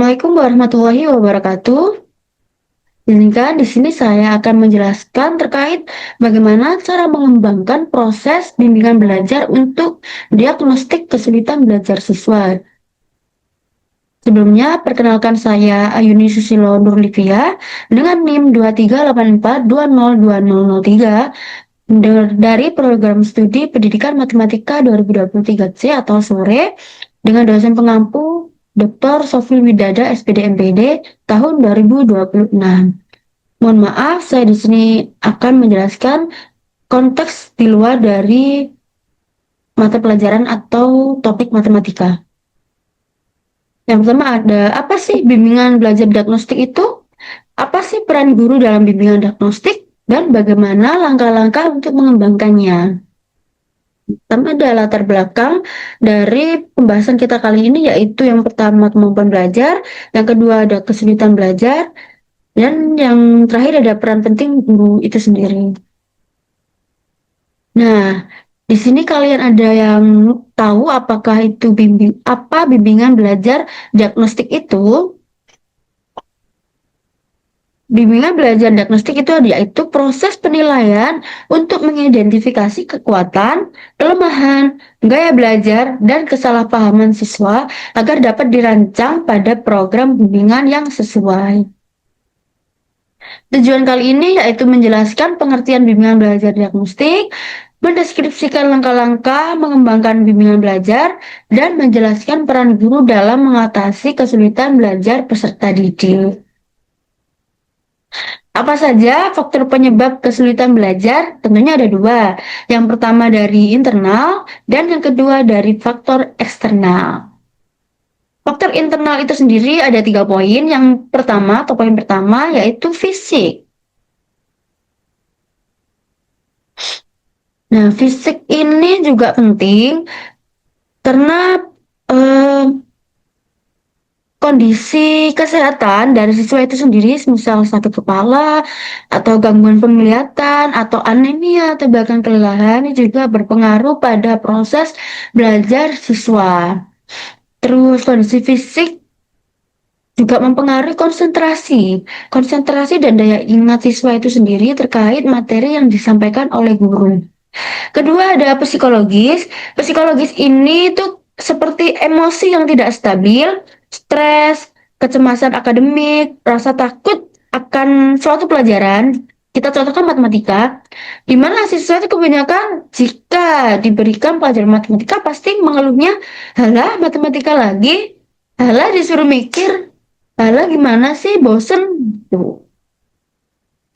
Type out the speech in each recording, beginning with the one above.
Assalamualaikum warahmatullahi wabarakatuh. Izinkan di sini saya akan menjelaskan terkait bagaimana cara mengembangkan proses bimbingan belajar untuk diagnostik kesulitan belajar siswa. Sebelumnya, perkenalkan saya Ayuni Susilo Nurlivia dengan NIM 2384202003 dari program studi Pendidikan Matematika 2023 C atau sore dengan dosen pengampu Dr. Sofi Widada SPD MPD tahun 2026. Mohon maaf, saya di sini akan menjelaskan konteks di luar dari mata pelajaran atau topik matematika. Yang pertama ada, apa sih bimbingan belajar diagnostik itu? Apa sih peran guru dalam bimbingan diagnostik? Dan bagaimana langkah-langkah untuk mengembangkannya? Pertama ada latar belakang dari pembahasan kita kali ini, yaitu yang pertama kemampuan belajar, yang kedua ada kesulitan belajar, dan yang terakhir ada peran penting guru itu sendiri. Nah, di sini kalian ada yang tahu apakah itu bimbingan belajar diagnostik itu? Bimbingan belajar diagnostik itu yaitu proses penilaian untuk mengidentifikasi kekuatan, kelemahan, gaya belajar, dan kesalahpahaman siswa agar dapat dirancang pada program bimbingan yang sesuai. Tujuan kali ini yaitu menjelaskan pengertian bimbingan belajar diagnostik, mendeskripsikan langkah-langkah mengembangkan bimbingan belajar, dan menjelaskan peran guru dalam mengatasi kesulitan belajar peserta didik. Apa saja faktor penyebab kesulitan belajar? Tentunya ada dua. Yang pertama dari internal dan yang kedua dari faktor eksternal. Faktor internal itu sendiri ada 3 poin. Yang pertama atau poin pertama yaitu fisik. Nah, fisik ini juga penting karena eh, kondisi kesehatan dari siswa itu sendiri, misal sakit kepala, atau gangguan penglihatan, atau anemia, atau bahkan kelelahan, ini juga berpengaruh pada proses belajar siswa. Terus kondisi fisik juga mempengaruhi konsentrasi dan daya ingat siswa itu sendiri terkait materi yang disampaikan oleh guru. Kedua ada psikologis. Psikologis ini tuh seperti emosi yang tidak stabil, stres, kecemasan akademik, rasa takut akan suatu pelajaran. Kita contohkan matematika, di mana siswa itu kebanyakan jika diberikan pelajaran matematika pasti mengeluhnya, halah matematika lagi, halah disuruh mikir, halah gimana sih bosen. Tuh.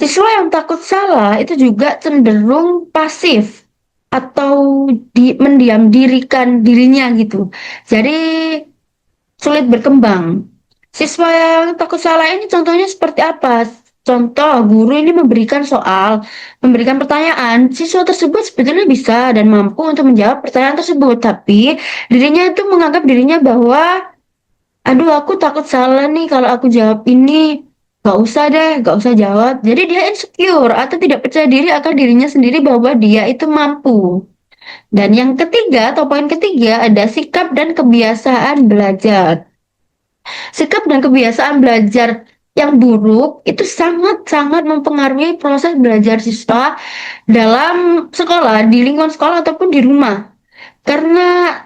Siswa yang takut salah itu juga cenderung pasif atau mendiam dirikan dirinya gitu. Jadi sulit berkembang. Siswa yang takut salah ini contohnya seperti apa? Contoh, guru ini memberikan pertanyaan, siswa tersebut sebetulnya bisa dan mampu untuk menjawab pertanyaan tersebut, tapi dirinya itu menganggap dirinya bahwa, aduh aku takut salah nih kalau aku jawab ini, gak usah deh, gak usah jawab. Jadi dia insecure atau tidak percaya diri akan dirinya sendiri bahwa dia itu mampu. Dan yang ketiga atau poin ketiga ada sikap dan kebiasaan belajar. Sikap dan kebiasaan belajar yang buruk itu sangat-sangat mempengaruhi proses belajar siswa dalam sekolah, di lingkungan sekolah ataupun di rumah. Karena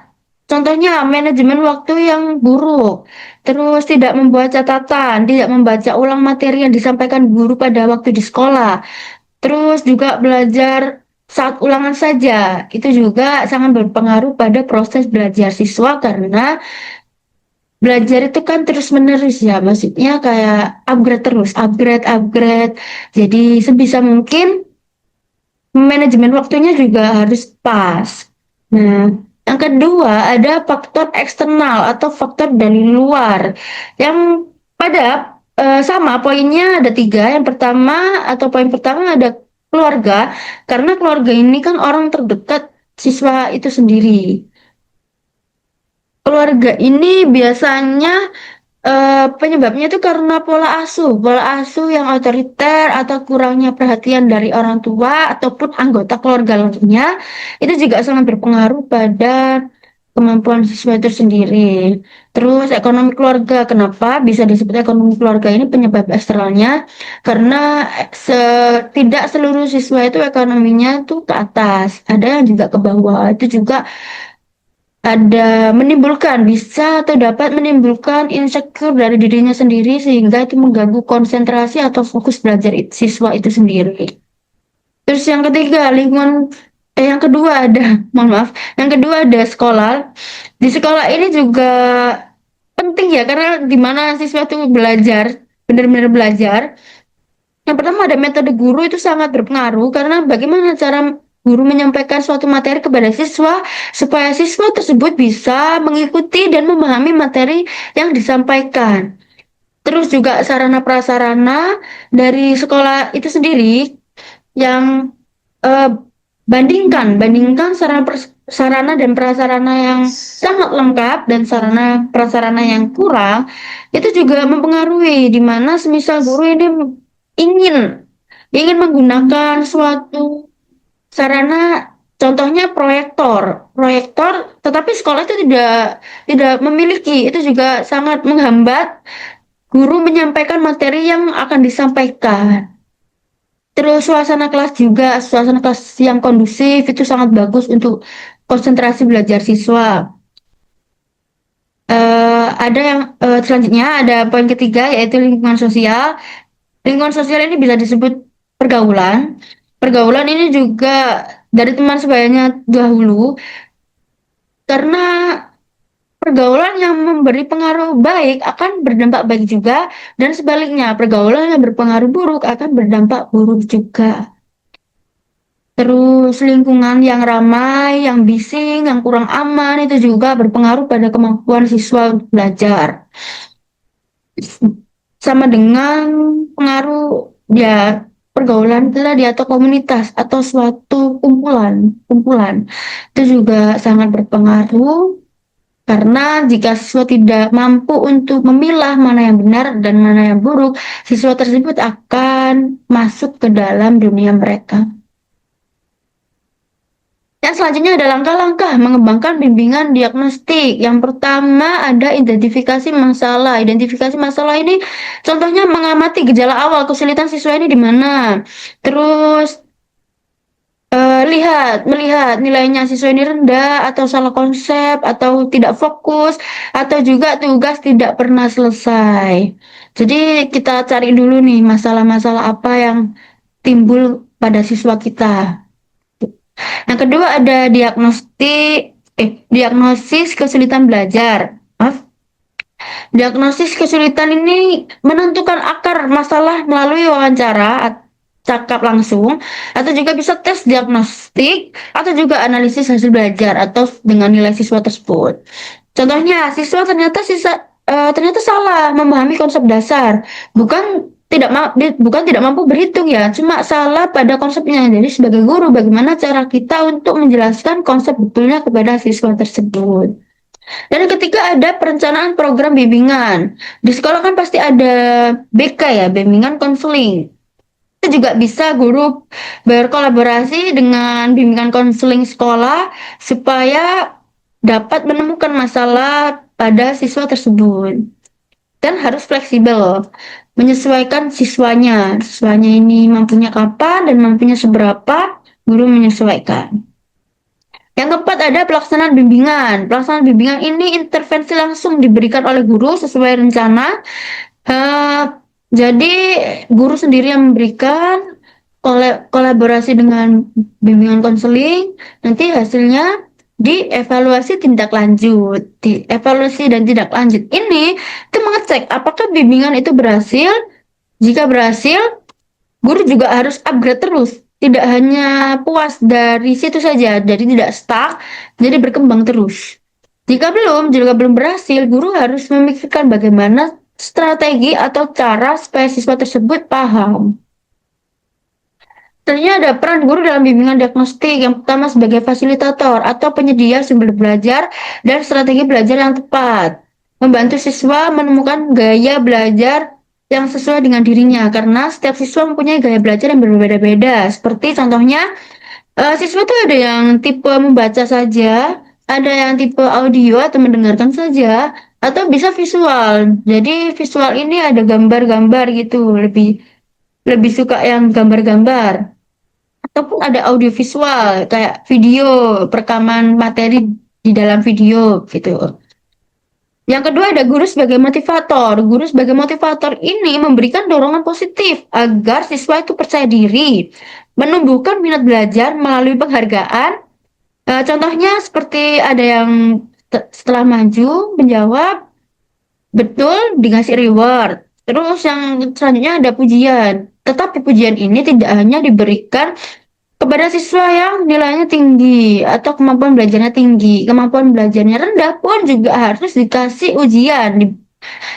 contohnya manajemen waktu yang buruk, terus tidak membuat catatan, tidak membaca ulang materi yang disampaikan guru pada waktu di sekolah, terus juga belajar saat ulangan saja, itu juga sangat berpengaruh pada proses belajar siswa karena belajar itu kan terus-menerus ya, maksudnya kayak upgrade terus, upgrade. Jadi sebisa mungkin manajemen waktunya juga harus pas. Nah, yang kedua ada faktor eksternal atau faktor dari luar yang pada sama poinnya ada 3. Yang pertama atau poin pertama ada keluarga, karena keluarga ini kan orang terdekat siswa itu sendiri. Keluarga ini biasanya penyebabnya itu karena pola asuh yang otoriter atau kurangnya perhatian dari orang tua ataupun anggota keluarga lainnya itu juga sangat berpengaruh pada kemampuan siswa itu sendiri. Terus ekonomi keluarga, kenapa bisa disebut ekonomi keluarga ini penyebab eksternalnya? Karena tidak seluruh siswa itu ekonominya tuh ke atas, ada yang juga ke bawah. Itu juga ada menimbulkan bisa atau dapat menimbulkan insecure dari dirinya sendiri sehingga itu mengganggu konsentrasi atau fokus belajar siswa itu sendiri. Terus yang ketiga, yang kedua ada, mohon maaf, yang kedua ada sekolah. Di sekolah ini juga penting ya, karena di mana siswa itu belajar, benar-benar belajar. Yang pertama ada metode guru itu sangat berpengaruh, karena bagaimana cara guru menyampaikan suatu materi kepada siswa, supaya siswa tersebut bisa mengikuti dan memahami materi yang disampaikan. Terus juga sarana prasarana dari sekolah itu sendiri yang eh, bandingkan sarana dan prasarana yang sangat lengkap dan sarana prasarana yang kurang itu juga mempengaruhi, di mana semisal guru ini ingin ingin menggunakan suatu sarana, contohnya proyektor proyektor tetapi sekolah itu tidak tidak memiliki, itu juga sangat menghambat guru menyampaikan materi yang akan disampaikan. Terus suasana kelas yang kondusif itu sangat bagus untuk konsentrasi belajar siswa. Ada yang selanjutnya ada poin ketiga yaitu lingkungan sosial. Lingkungan sosial ini bisa disebut pergaulan. Pergaulan ini juga dari teman sebayanya dahulu, karena pergaulan yang memberi pengaruh baik akan berdampak baik juga, dan sebaliknya pergaulan yang berpengaruh buruk akan berdampak buruk juga. Terus lingkungan yang ramai, yang bising, yang kurang aman itu juga berpengaruh pada kemampuan siswa untuk belajar. Sama dengan pengaruh ya pergaulan tadi atau komunitas atau suatu kumpulan itu juga sangat berpengaruh, karena jika siswa tidak mampu untuk memilah mana yang benar dan mana yang buruk, siswa tersebut akan masuk ke dalam dunia mereka. Yang selanjutnya ada langkah-langkah mengembangkan bimbingan diagnostik. Yang pertama ada identifikasi masalah. Identifikasi masalah ini contohnya mengamati gejala awal kesulitan siswa ini di mana. Terus melihat nilainya siswa ini rendah atau salah konsep atau tidak fokus atau juga tugas tidak pernah selesai. Jadi kita cari dulu nih masalah-masalah apa yang timbul pada siswa kita. Yang kedua ada diagnosis kesulitan belajar. Maaf. Diagnosis kesulitan ini menentukan akar masalah melalui wawancara, cakap langsung, atau juga bisa tes diagnostik, atau juga analisis hasil belajar atau dengan nilai siswa tersebut. Contohnya, ternyata salah memahami konsep dasar, bukan tidak mampu berhitung ya, cuma salah pada konsepnya. Jadi sebagai guru, bagaimana cara kita untuk menjelaskan konsep betulnya kepada siswa tersebut. Dan yang ketiga ada perencanaan program bimbingan. Di sekolah kan pasti ada BK ya, bimbingan konseling. Kita juga bisa guru berkolaborasi dengan bimbingan konseling sekolah supaya dapat menemukan masalah pada siswa tersebut. Dan harus fleksibel, menyesuaikan siswanya. Siswanya ini mampunya kapan dan mampunya seberapa, guru menyesuaikan. Yang keempat ada pelaksanaan bimbingan. Pelaksanaan bimbingan ini intervensi langsung diberikan oleh guru sesuai rencana. Eh, jadi guru sendiri yang memberikan kolaborasi dengan bimbingan konseling. Nanti hasilnya dievaluasi tindak lanjut. Dievaluasi dan tindak lanjut ini itu mengecek apakah bimbingan itu berhasil. Jika berhasil, guru juga harus upgrade terus. Tidak hanya puas dari situ saja, jadi tidak stuck, jadi berkembang terus. Jika belum berhasil, guru harus memikirkan bagaimana strategi atau cara supaya siswa tersebut paham. Tentunya ada peran guru dalam bimbingan diagnostik. Yang pertama sebagai fasilitator atau penyedia sumber belajar dan strategi belajar yang tepat. Membantu siswa menemukan gaya belajar yang sesuai dengan dirinya, karena setiap siswa mempunyai gaya belajar yang berbeda-beda. Seperti contohnya, siswa itu ada yang tipe membaca saja, Ada yang tipe audio atau mendengarkan saja, atau bisa visual. Jadi visual ini ada gambar-gambar gitu, lebih lebih suka yang gambar-gambar. Ataupun ada audio visual kayak video, perekaman materi di dalam video gitu. Yang kedua ada guru sebagai motivator. Guru sebagai motivator ini memberikan dorongan positif agar siswa itu percaya diri, menumbuhkan minat belajar melalui penghargaan. Contohnya seperti ada yang setelah maju menjawab betul dikasih reward. Terus yang selanjutnya ada pujian. Tetapi pujian ini tidak hanya diberikan kepada siswa yang nilainya tinggi atau kemampuan belajarnya tinggi, kemampuan belajarnya rendah pun juga harus dikasih ujian,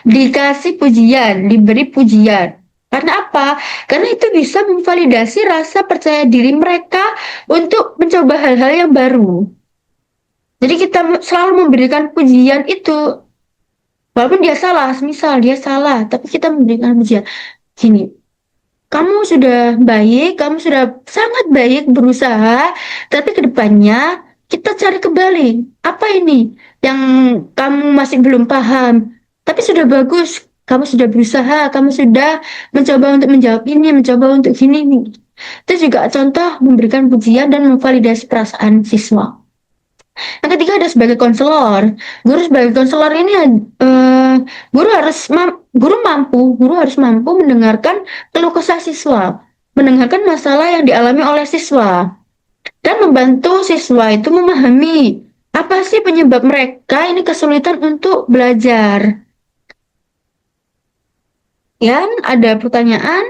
dikasih pujian, diberi pujian. Karena apa? Karena itu bisa memvalidasi rasa percaya diri mereka untuk mencoba hal-hal yang baru. Jadi kita selalu memberikan pujian itu, walaupun dia salah, misal dia salah, tapi kita memberikan pujian. Gini, kamu sudah baik, kamu sudah sangat baik berusaha, tapi kedepannya kita cari kembali. Apa ini yang kamu masih belum paham? Tapi sudah bagus, kamu sudah berusaha, kamu sudah mencoba untuk menjawab ini, mencoba untuk gini. Itu juga contoh memberikan pujian dan memvalidasi perasaan siswa. Yang ketiga ada sebagai konselor. Guru sebagai konselor ini eh, guru harus mampu mendengarkan keluh kesah siswa, mendengarkan masalah yang dialami oleh siswa dan membantu siswa itu memahami apa sih penyebab mereka ini kesulitan untuk belajar. Yang ada pertanyaan,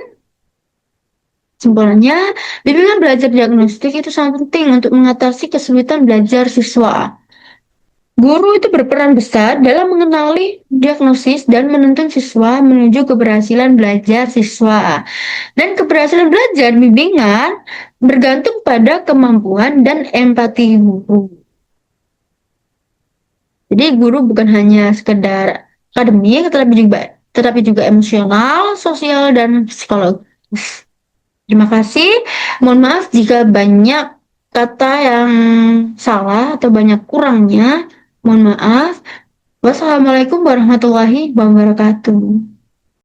sebenarnya bimbingan belajar diagnostik itu sangat penting untuk mengatasi kesulitan belajar siswa. Guru itu berperan besar dalam mengenali diagnosis dan menuntun siswa menuju keberhasilan belajar siswa. Dan keberhasilan belajar bimbingan bergantung pada kemampuan dan empati guru. Jadi guru bukan hanya sekedar akademik, tetapi juga emosional, sosial, dan psikologis. Terima kasih. Mohon maaf jika banyak kata yang salah atau banyak kurangnya. Mohon maaf. Wassalamualaikum warahmatullahi wabarakatuh.